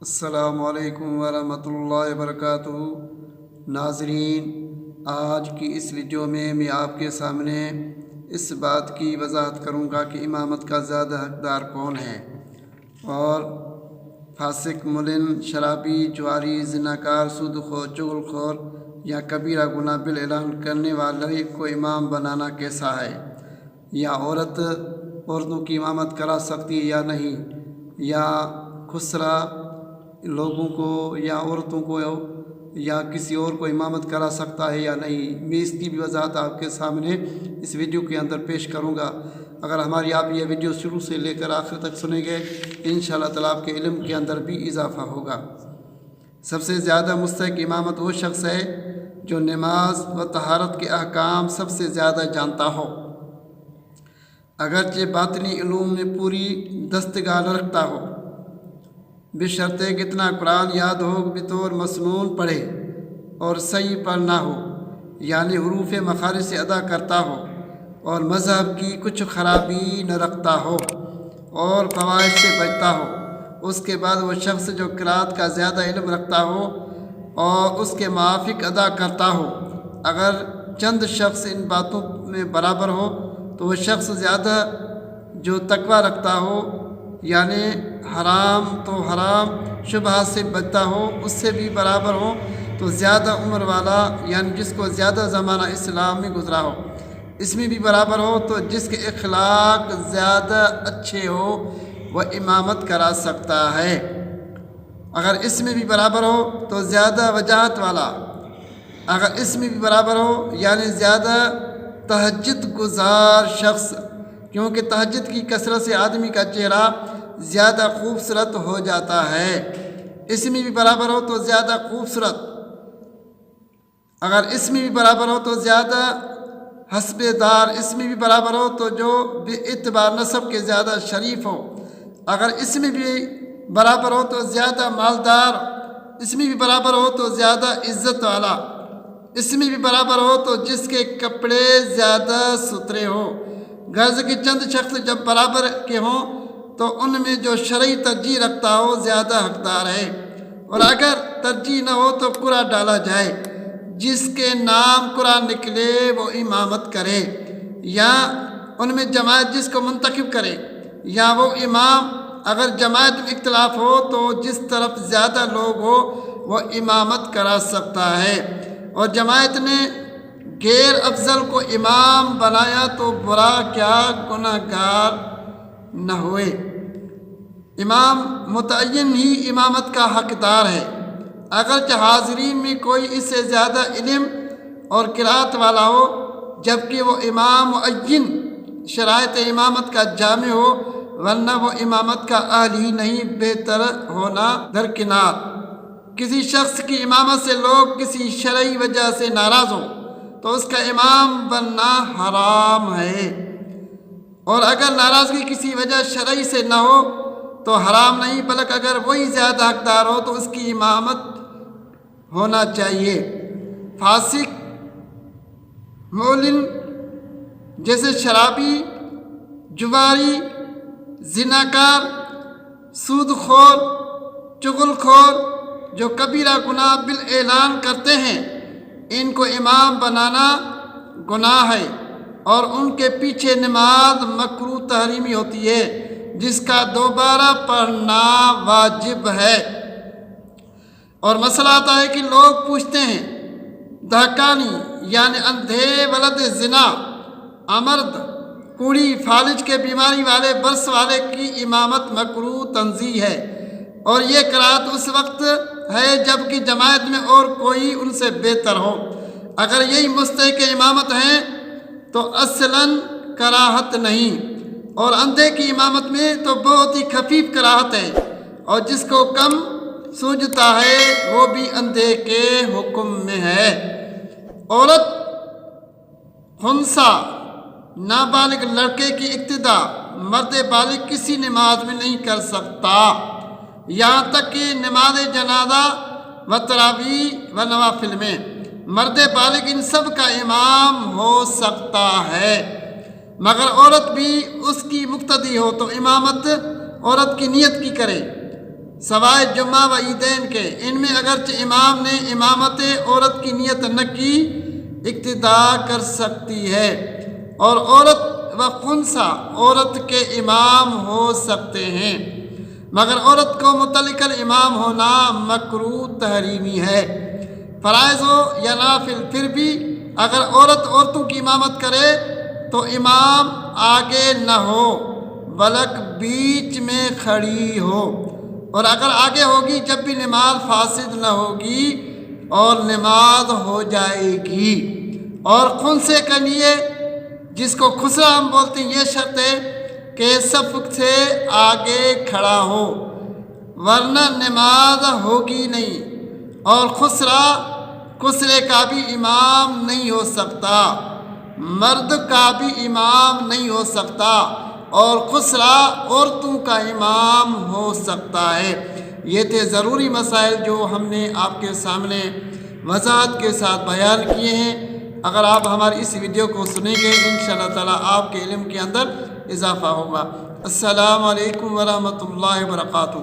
السلام علیکم ورحمۃ اللہ وبرکاتہ۔ ناظرین، آج کی اس ویڈیو میں آپ کے سامنے اس بات کی وضاحت کروں گا کہ امامت کا زیادہ حقدار کون ہے، اور فاسق، ملن، شرابی، جواری، زناکار، سود خور، چغل خور یا کبیرہ گناہ بالاعلان کرنے والے کو امام بنانا کیسا ہے، یا عورتوں کی امامت کرا سکتی ہے یا نہیں، یا خسرہ لوگوں کو یا عورتوں کو یا کسی اور کو امامت کرا سکتا ہے یا نہیں۔ میں اس کی بھی وضاحت آپ کے سامنے اس ویڈیو کے اندر پیش کروں گا۔ اگر ہماری آپ یہ ویڈیو شروع سے لے کر آخر تک سنیں گے، انشاءاللہ تعالیٰ آپ کے علم کے اندر بھی اضافہ ہوگا۔ سب سے زیادہ مستحق امامت وہ شخص ہے جو نماز و طہارت کے احکام سب سے زیادہ جانتا ہو، اگرچہ باطنی علوم میں پوری دستگاہ رکھتا ہو، بشرطے کتنا قرآن یاد ہو، بطور مسنون پڑھے اور صحیح پڑھنا ہو، یعنی حروف مخارج سے ادا کرتا ہو، اور مذہب کی کچھ خرابی نہ رکھتا ہو اور فواحش سے بچتا ہو۔ اس کے بعد وہ شخص جو قرأت کا زیادہ علم رکھتا ہو اور اس کے موافق ادا کرتا ہو۔ اگر چند شخص ان باتوں میں برابر ہو تو وہ شخص زیادہ جو تقوی رکھتا ہو، یعنی حرام تو حرام شبہات سے بچتا ہو، اس سے بھی برابر ہو، تو زیادہ عمر والا، یعنی جس کو زیادہ زمانہ اسلام میں گزرا ہو، اس میں بھی برابر ہو، تو جس کے اخلاق زیادہ اچھے ہو وہ امامت کرا سکتا ہے۔ اگر اس میں بھی برابر ہو تو زیادہ وجاہت والا، اگر اس میں بھی برابر ہو یعنی زیادہ تہجد گزار شخص، کیونکہ تہجد کی کثرت سے آدمی کا چہرہ زیادہ خوبصورت ہو جاتا ہے۔ اس میں بھی برابر ہو تو زیادہ خوبصورت، اگر اس میں بھی برابر ہو تو زیادہ حسب دار، اس میں بھی برابر ہو تو جو بے اعتبار نسب کے زیادہ شریف ہو، اگر اس میں بھی برابر ہو تو زیادہ مالدار، اس میں بھی برابر ہو تو زیادہ عزت والا، اس میں بھی برابر ہو تو جس کے کپڑے زیادہ ستھرے ہو۔ غرض کہ چند شخص جب برابر کے ہوں تو ان میں جو شرعی ترجیح رکھتا ہو زیادہ حقدار ہے، اور اگر ترجیح نہ ہو تو قرعہ ڈالا جائے، جس کے نام قرعہ نکلے وہ امامت کرے، یا ان میں جماعت جس کو منتخب کرے یا وہ امام۔ اگر جماعت میں اختلاف ہو تو جس طرف زیادہ لوگ ہو وہ امامت کرا سکتا ہے، اور جماعت نے غیر افضل کو امام بنایا تو برا کیا گناہ گار نہ ہوئے۔ امام متعین ہی امامت کا حقدار ہے، اگرچہ حاضرین میں کوئی اس سے زیادہ علم اور قرأت والا ہو، جبکہ وہ امام معین شرائط امامت کا جامع ہو، ورنہ وہ امامت کا اہل ہی نہیں۔ بہتر ہونا درکنار، کسی شخص کی امامت سے لوگ کسی شرعی وجہ سے ناراض ہوں تو اس کا امام بننا حرام ہے، اور اگر ناراضگی کسی وجہ شرعی سے نہ ہو تو حرام نہیں، بلکہ اگر وہی زیادہ حقدار ہو تو اس کی امامت ہونا چاہیے۔ فاسق، مولن جیسے شرابی، جواری، زناکار، سود خور، چغل خور جو کبیرہ گناہ بالاعلان کرتے ہیں، ان کو امام بنانا گناہ ہے، اور ان کے پیچھے نماز مکروہ تحریمی ہوتی ہے، جس کا دوبارہ پڑھنا واجب ہے۔ اور مسئلہ آتا ہے کہ لوگ پوچھتے ہیں دہقانی یعنی اندھے، ولد زنا، امرد، کوڑی، فالج کے بیماری والے، برس والے کی امامت مکروہ تنزیہ ہے، اور یہ قرأت اس وقت ہے جب کہ جماعت میں اور کوئی ان سے بہتر ہو۔ اگر یہی مستحق امامت ہیں تو اصلاً کراہت نہیں، اور اندھے کی امامت میں تو بہت ہی خفیف کراہت ہے، اور جس کو کم سوجھتا ہے وہ بھی اندھے کے حکم میں ہے۔ عورت خنثی نابالغ لڑکے کی اقتداء مرد بالغ کسی نماز میں نہیں کر سکتا، یہاں تک کہ نماز جنازہ و تراویح و نوافل میں مرد بالغ ان سب کا امام ہو سکتا ہے، مگر عورت بھی اس کی مقتدی ہو تو امامت عورت کی نیت کی کرے۔ سوائے جمعہ و عیدین کے، ان میں اگرچہ امام نے امامت عورت کی نیت نہ کی اقتدا کر سکتی ہے، اور عورت و خنثی عورت کے امام ہو سکتے ہیں، مگر عورت کو مطلق امام ہونا مکروہ تحریمی ہے، فرائض ہو یا نافل۔ پھر بھی اگر عورت عورتوں کی امامت کرے تو امام آگے نہ ہو بلکہ بیچ میں کھڑی ہو، اور اگر آگے ہوگی جب بھی نماز فاسد نہ ہوگی اور نماز ہو جائے گی۔ اور خنثی کے لیے، جس کو خسرہ ہم بولتے ہیں، یہ شرط ہے کہ صف سے آگے کھڑا ہو ورنہ نماز ہوگی نہیں، اور خسرے کا بھی امام نہیں ہو سکتا، مرد کا بھی امام نہیں ہو سکتا، اور خسرہ عورتوں کا امام ہو سکتا ہے۔ یہ تھے ضروری مسائل جو ہم نے آپ کے سامنے وضاحت کے ساتھ بیان کیے ہیں۔ اگر آپ ہماری اس ویڈیو کو سنیں گے انشاءاللہ تعالیٰ آپ کے علم کے اندر اضافہ ہوگا۔ السلام علیکم ورحمۃ اللہ وبرکاتہ۔